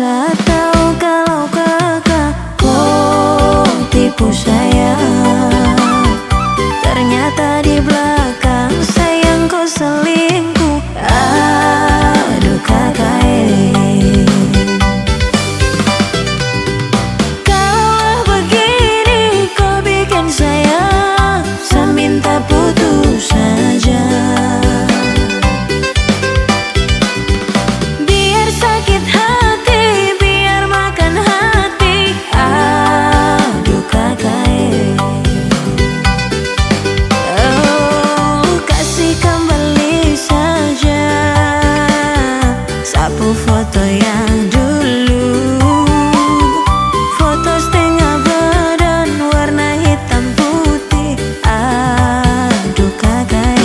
rasa tahu kalau kakak kau tipu saya. Ternyata di belakang sayang kau selingkuh. Aduh kakak kalau begini kau bikin saya minta putus saja. Biar sakit hati, biar makan hati. Aduh kakak oh, kasih kembali saja sapu foto yang dulu. Foto setengah badan warna hitam putih. Aduh kakak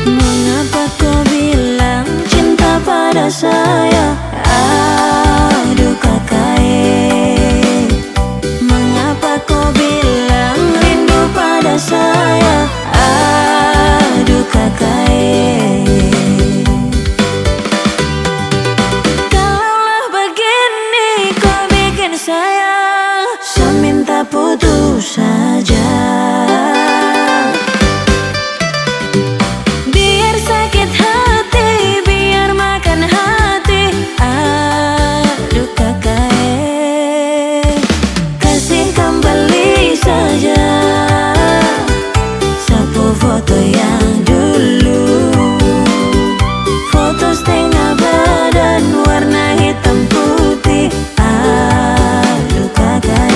mengapa kau bilang cinta pada saya? Aduh kakak mengapa kau bilang rindu pada saya? Aduh kakak kalaulah begini kau bikin saya minta putus saja. Biar sakit hati, biar makan hati. Aduh kakak kasih kembali saja sapu foto yang dulu. Foto setengah badan warna hitam putih. Aduh kakak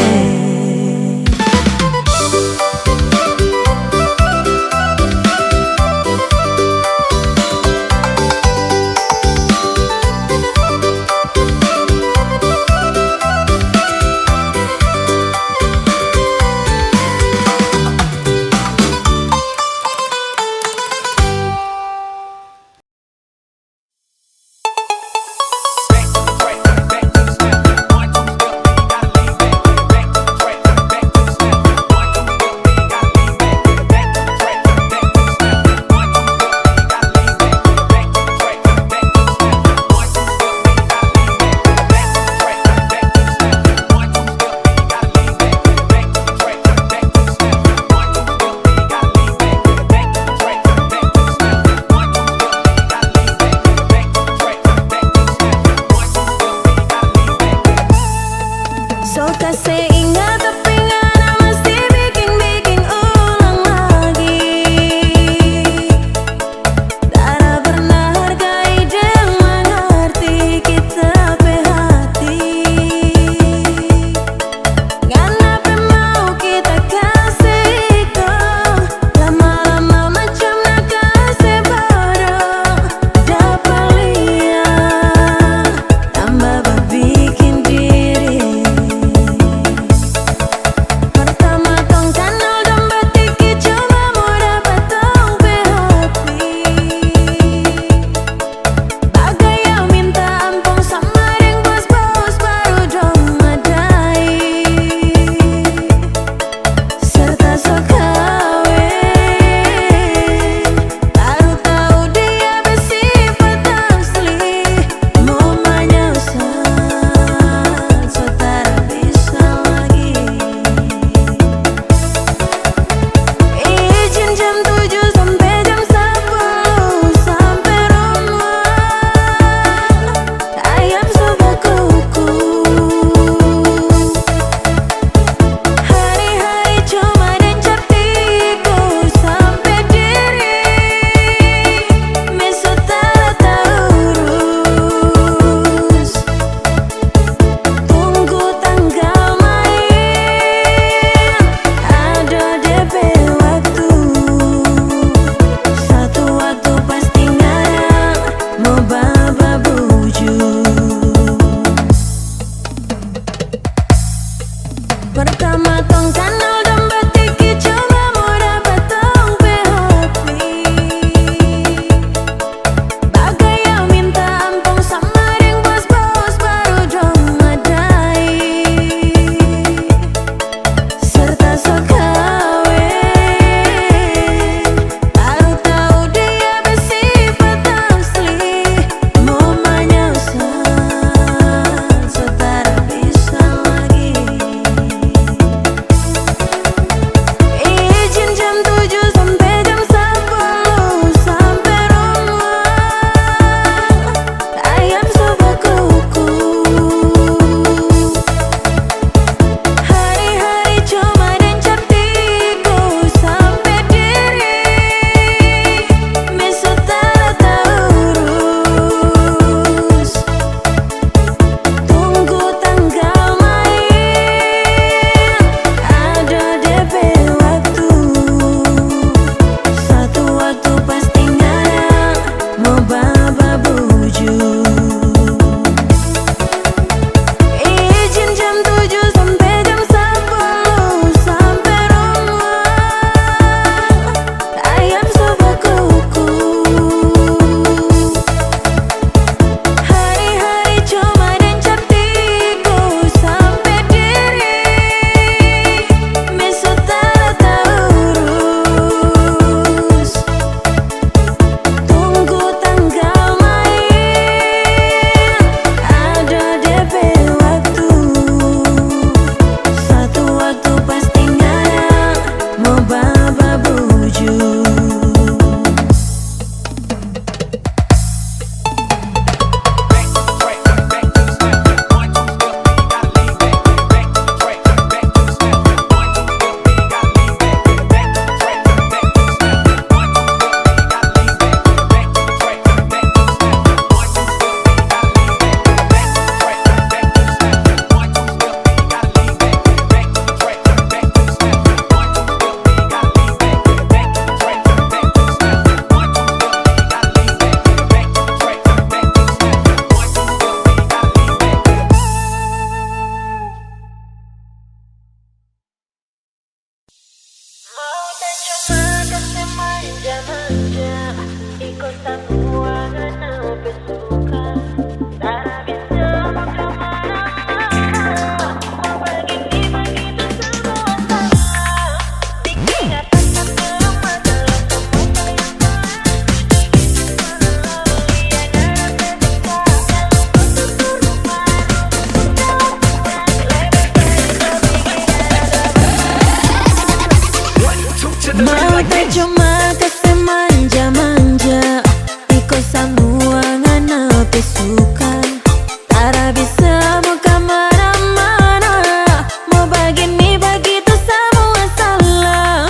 cuma kasih manja-manja, iko semua ngana suka. Tara bisa mau kemana-mana, mau begini begitu semua salah.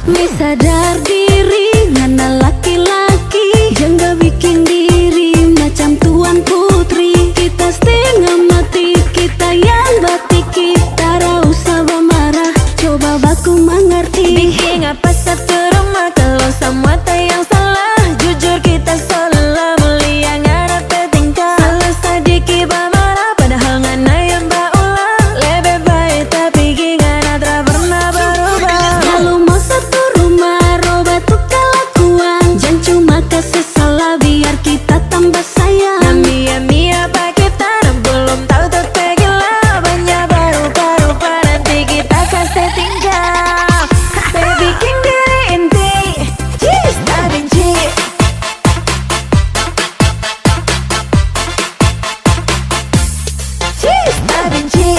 Mi sadar diri ngana laki-laki, jangan bikin diri macam tuan putri. Kita setengah mati, kita yang batiki. Tara usah bermarah, coba baku mengerti. Bikin apa satu rumah kalau semua tak yang salah. Jujur kita salah, mulia ngana petingkah. Salah sedikit bermarah, padahal ngana yang berulang. Lebih baik tapi ngana tak pernah berubah. Kalau mau satu rumah, robah tuh kelakuan. Jangan cuma kasih salah biar kita tambah sayang. Nami apa kita belum tahu tapi gila. Banyak baru-baru nanti kita kasih tinggal. Baby king diri inti, cheese tak benci. Cheese tak benci.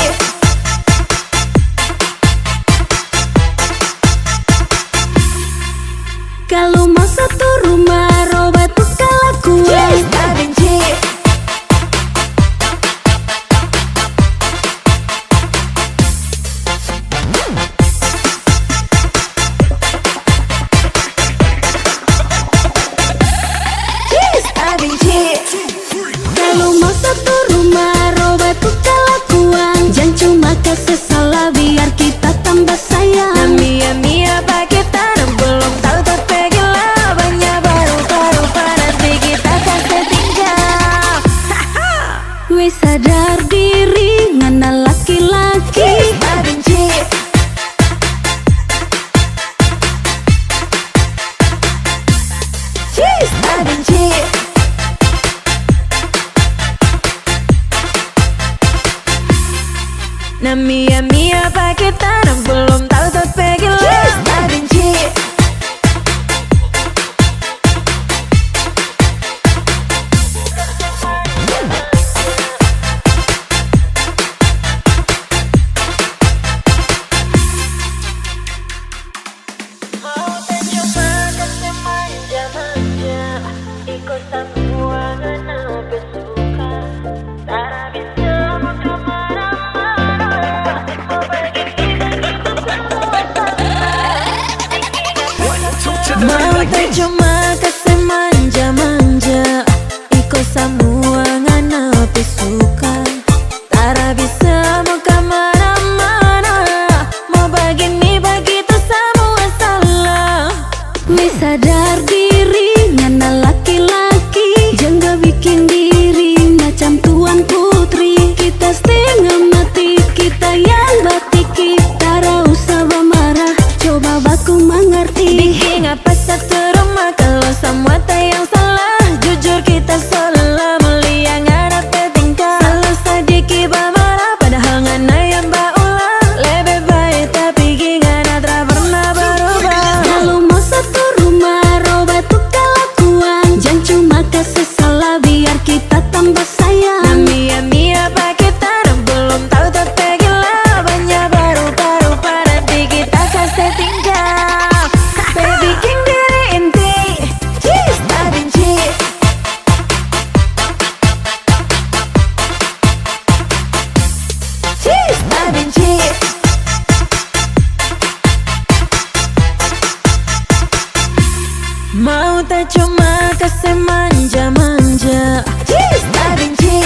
Kalau mau satu rumah, robah tuh kelakuan. Cheese tak benci. Cheese tak benci. Kalau mau satu rumah, robah tuh kelakuan. Jangan cuma kasih salah biar kita tambah sayang. Nami apa kita belum tahu tapi gila. Banyak baru-baru nanti kita kasih tinggal. Wes sadar diri ngana laki-laki. Tak benci. Cheese tak benci. Nami apa kita belum tahu tapi gila. Cheese tak benci. Mau tak cuma kasih manja-manja, ikut semua ngana suka. Tara bisa mau kemana-mana, mau begini begitu semua salah. Mau tak cuma kasih manja-manja, ikut semua ngana suka. Tara bisa mau kemana-mana, mau begini begitu semua salah. Mi sadar diri ngana laki-laki, jangan bikin diri macam tuan putri. Kita setengah mati, kita yang batiki. Tara usah bermarah, coba baku mengerti. Bikin apa satu rumah kalau semua tak yang salah. Jujur kita salah, mulia ngana petingkah. Salah sedikit bermarah, padahal ngana yang berulang. Lebih baik tapi ngana tak pernah berubah. Kalau mau satu rumah, robah tuh kelakuan. Jangan cuma kasih salah biar kita tambah sayang. Nami apa kita belum tahu tapi gila. Banyak baru-baru nanti kita kasih tinggal. Baby king diri inti, cheese tak benci. Cheese tak benci. Mau tak cuma kasih manja-manja, cheese tak benci.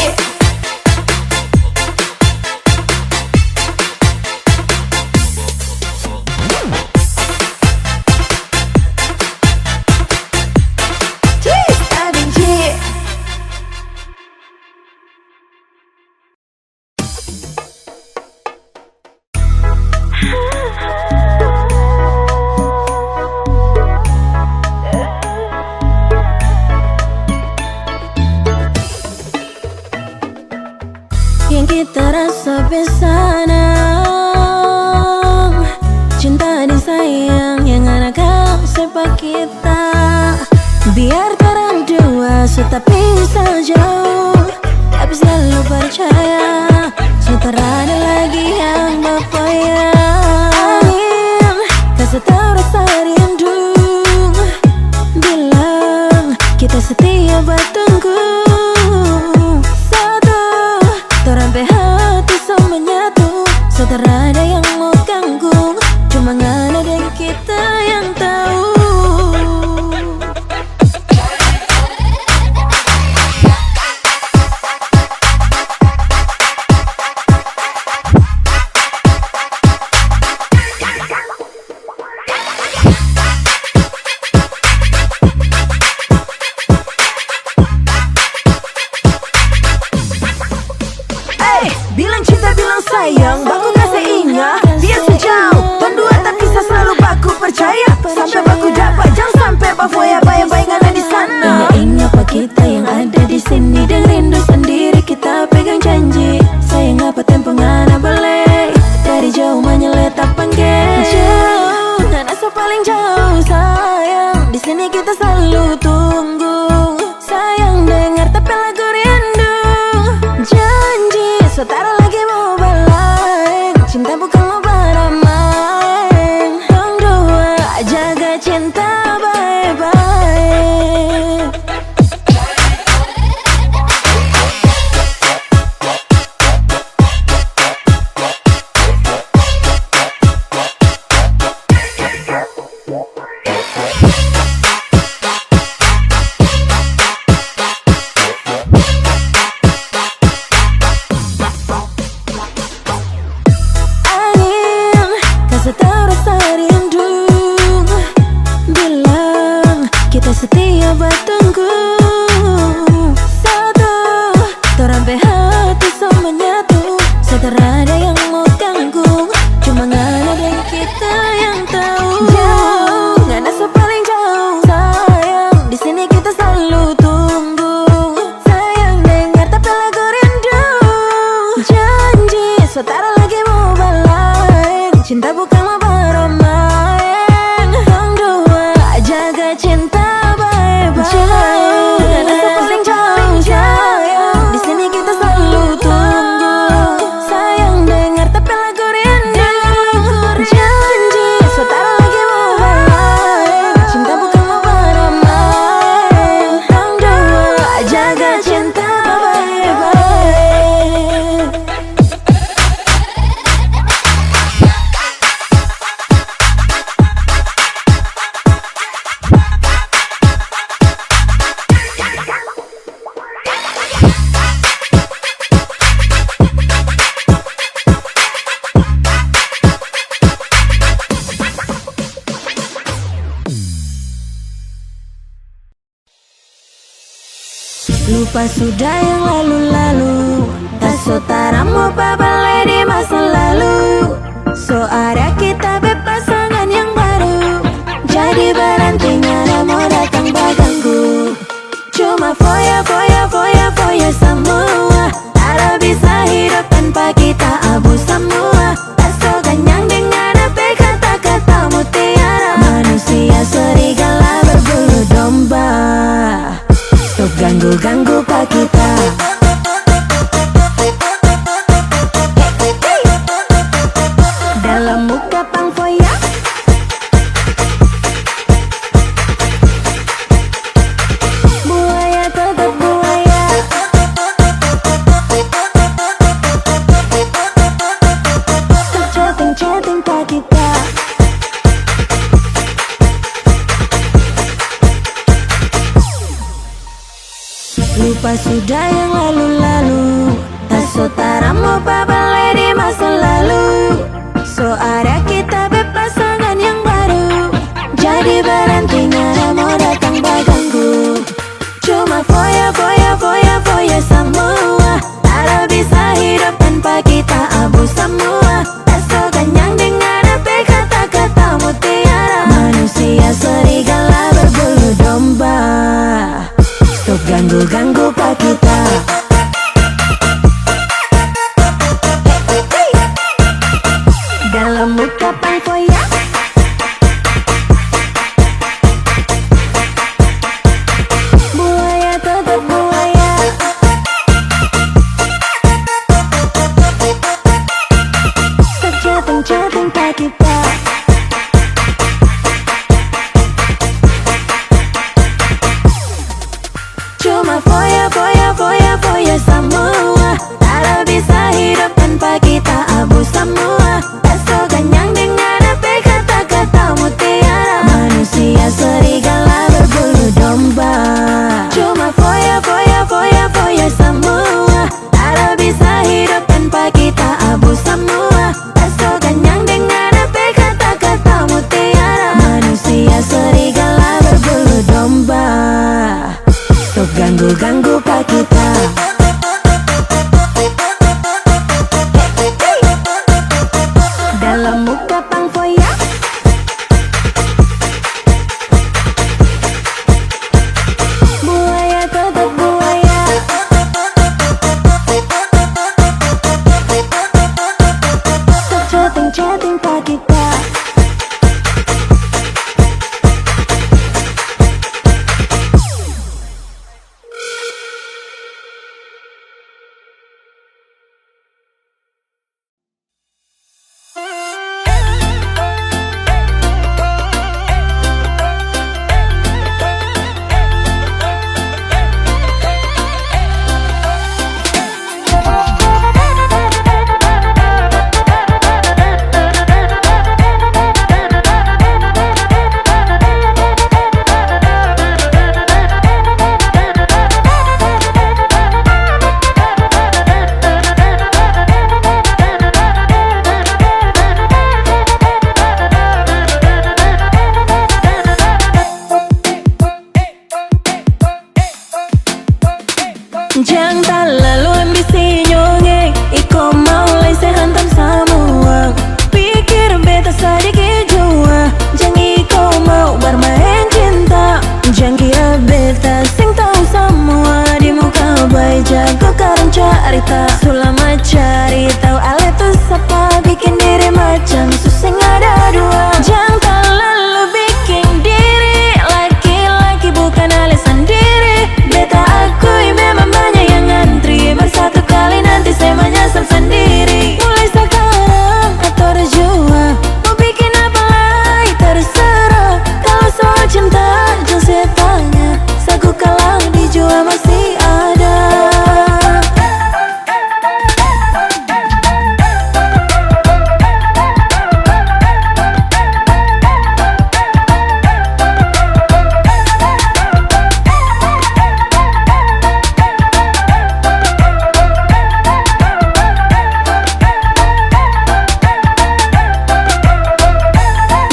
Cheese tak benci. Yang kita rasa bersama, cinta dan sayang yang anak sepak kita. Biar terang dua tetapi sejauh, tapi selalu percaya tak ada lagi yang berpaya. Angin kasih tahu rasa rindu, paling jauh sayang, di sini kita selalu tunggu. Sayang dengar tapi lagu rindu. Janji saudara lagi mau balik, cinta bukan mau main. Dong dua jaga cinta baik-baik. Rasa rindu bilang kita setia bertunggu. Satu terampai hati sama nyatu, seterada ada yang mau ganggu, cuma ngana dan kita yang tahu. Jauh ngana paling jauh sayang, di sini kita selalu tunggu. Sayang dengar tapi lagu rindu. Janji saudara lagi mau balik, cinta bukan mau main. Dong dua jaga cinta baik-baik. Karena paling jauh sayang, di sini kita selalu tunggu. Sayang dengar tapi lagu rindu. Janji saudara lagi mau balik, cinta bukan mau main. Dong dua jaga cinta baik-baik. Lupa sudah yang lalu-lalu, tak sotara mau balik di masa lalu. So ada kita berpasangan yang baru, jadi berhenti ngana mau datang baganggu. Cuma foya semua, tak bisa hidup tanpa kita abu semua. Tak so kenyang dengan apa kata-kata mutiara. Manusia serigala berbulu domba, stop ganggu-ganggu pak kita. Dalam muka pang foya, buaya tetap buaya. Stop chatting-chatting pak kita. Lupa sudah yang lalu-lalu, tak sotara mau balik di masa lalu. So ada kita berpasangan yang baru, jadi berhenti ngana mau datang baganggu. Cuma foya semua, tak bisa hidup tanpa kita abu semua. Tak so kenyang dengan apa kata-kata mutiara. Manusia serigala berbulu domba, stop ganggu-ganggu pak kita.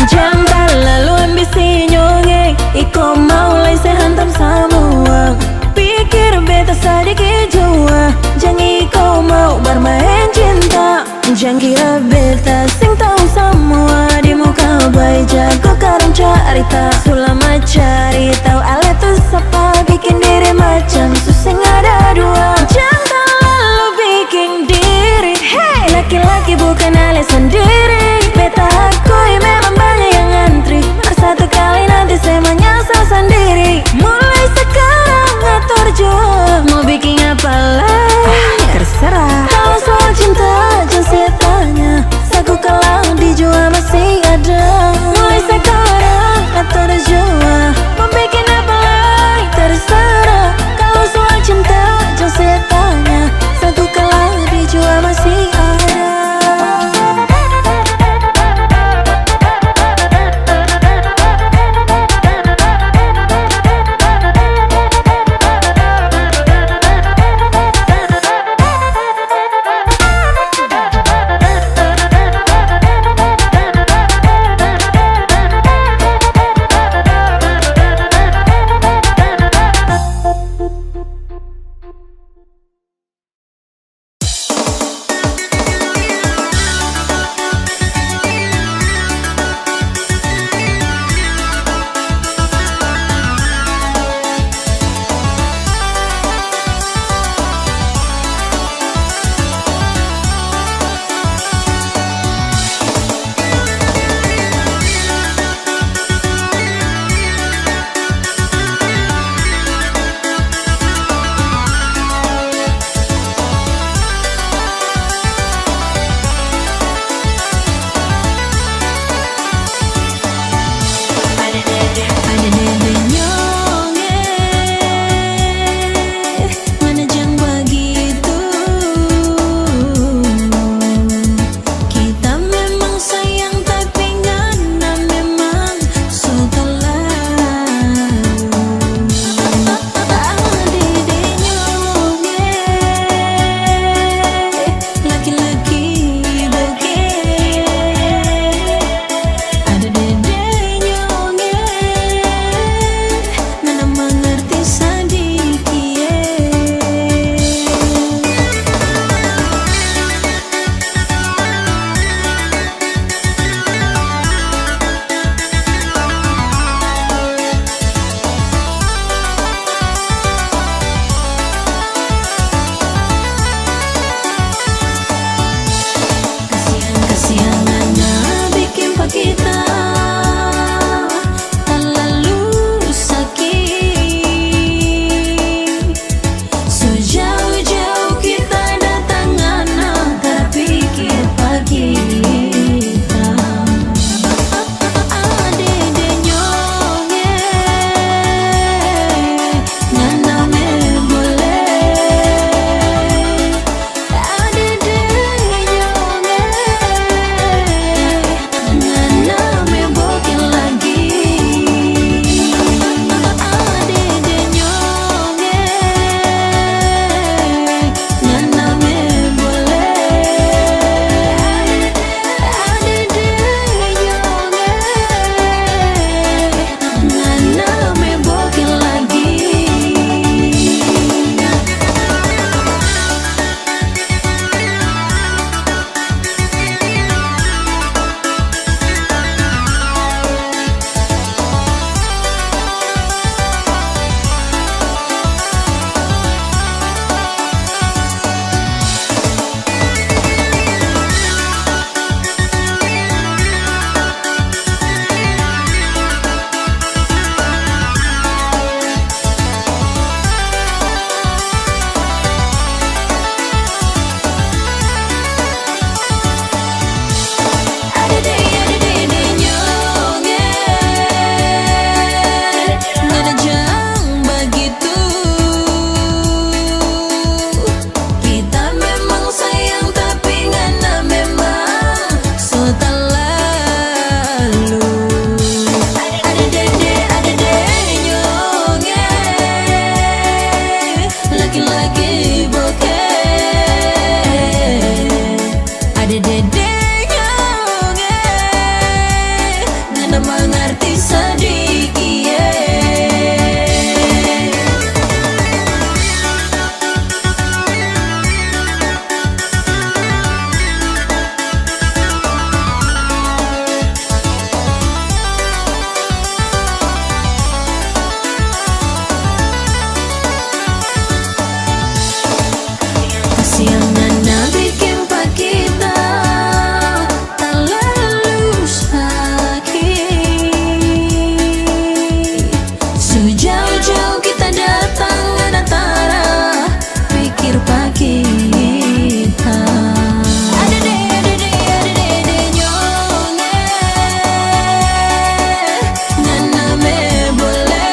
Jangan terlalu ambisi nyongeng, iko mulai sehantam semua. Pikir beta sedikit jua, jangan iko mau bermain cinta. Jangan kira beta sing tahu semua, di muka baik jago karang carita. Selama cari tahu ale tuh siapa, bikin diri macam suseng ada dua. Jangan terlalu bikin diri, hey, laki-laki bukan ale sendiri. Beta akui memang banyak yang antri, satu kali nanti saya menyesal sendiri. Mulai sekarang ngatur jua, mau bikin apa lagi terserah. Kalau soal cinta jangan saya tanya, saku kalau dijual masih ada. Mulai sekarang ngatur Ngana mengerti sedikit. Yang Ngana bikin pak kita terlalu sakit. Sejauh-jauh kita datang Ngana tara pikir pak kita. Ada deh nyonge Ngana me boleh.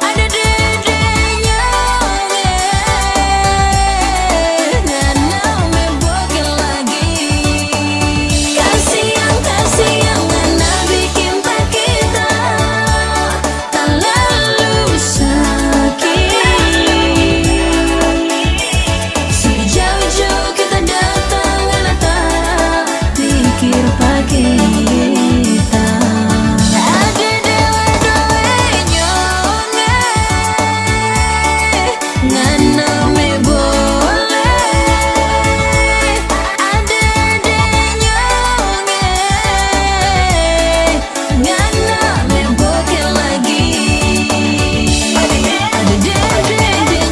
Ada deh nyonge Ngana me bokeh lagi. Kasih yang Ngana bikin pak kita terlalu sakit. Sejauh-jauh kita datang Ngana tara pikir pak kita. Ada dewe nyonge Ngana me boleh. Ada nyonge Ngana me bokeh lagi. Ada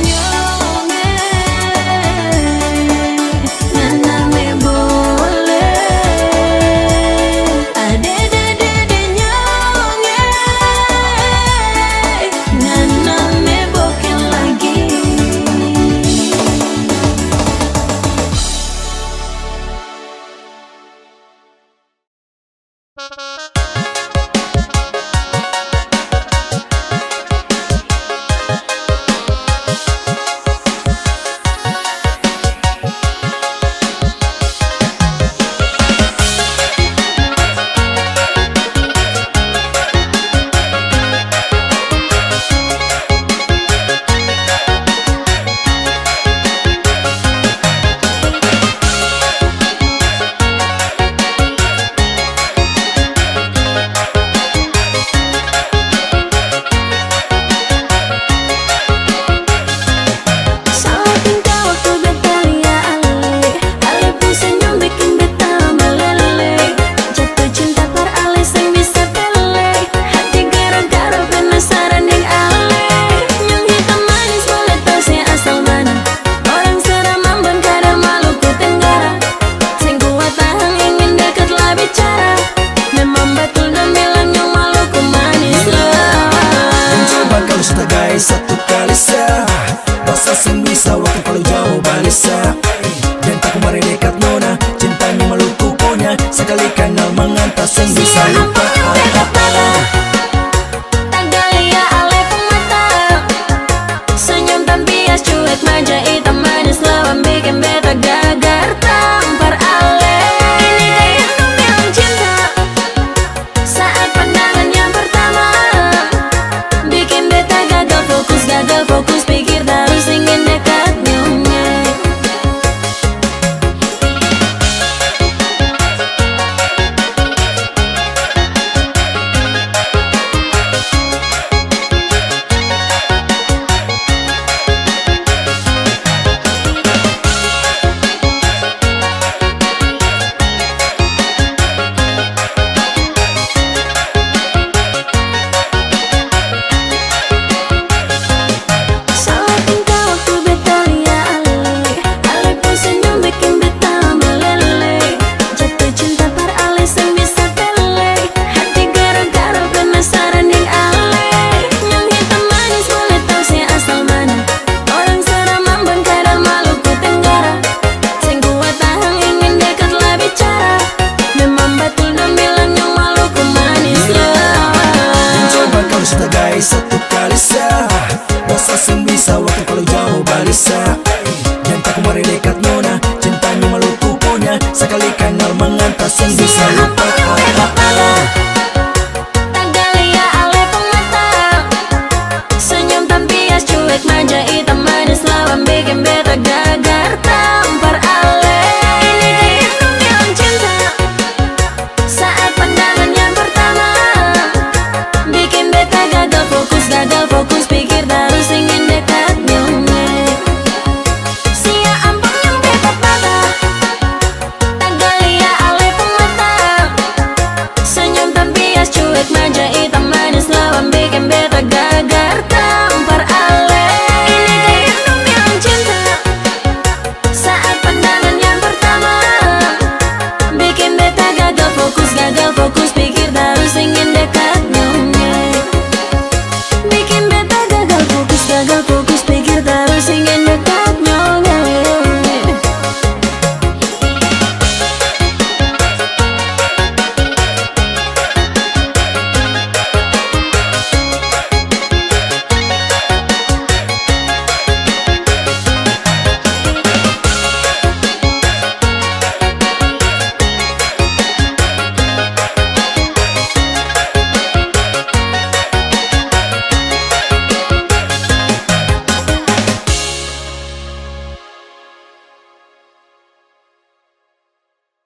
nyonge Ngana me boleh. Ada nyonge Ngana me bokeh lagi. Salah tingkah waktu beta lia ale pun senyum bikin beta meleleh. Jatuh cinta par ale sing bisa tele. Hati gara-gara penasaran deng ale. Nyung hitam manis boleh tau saya asal mana. Orang Seramam Bengkara Maluku Tenggara. Sing kuat tahan ingin dekat lah bicara. Memang betul dan bilang nyung Maluku manis lah. Mencoba kalau setagai satu kali sah. Rasa sing bisa waktu kalau jauh balisa. Dan tak kemarin dekat nona. Cintanya Maluku punya. Sekali kenal mengantar sing bisa lupa.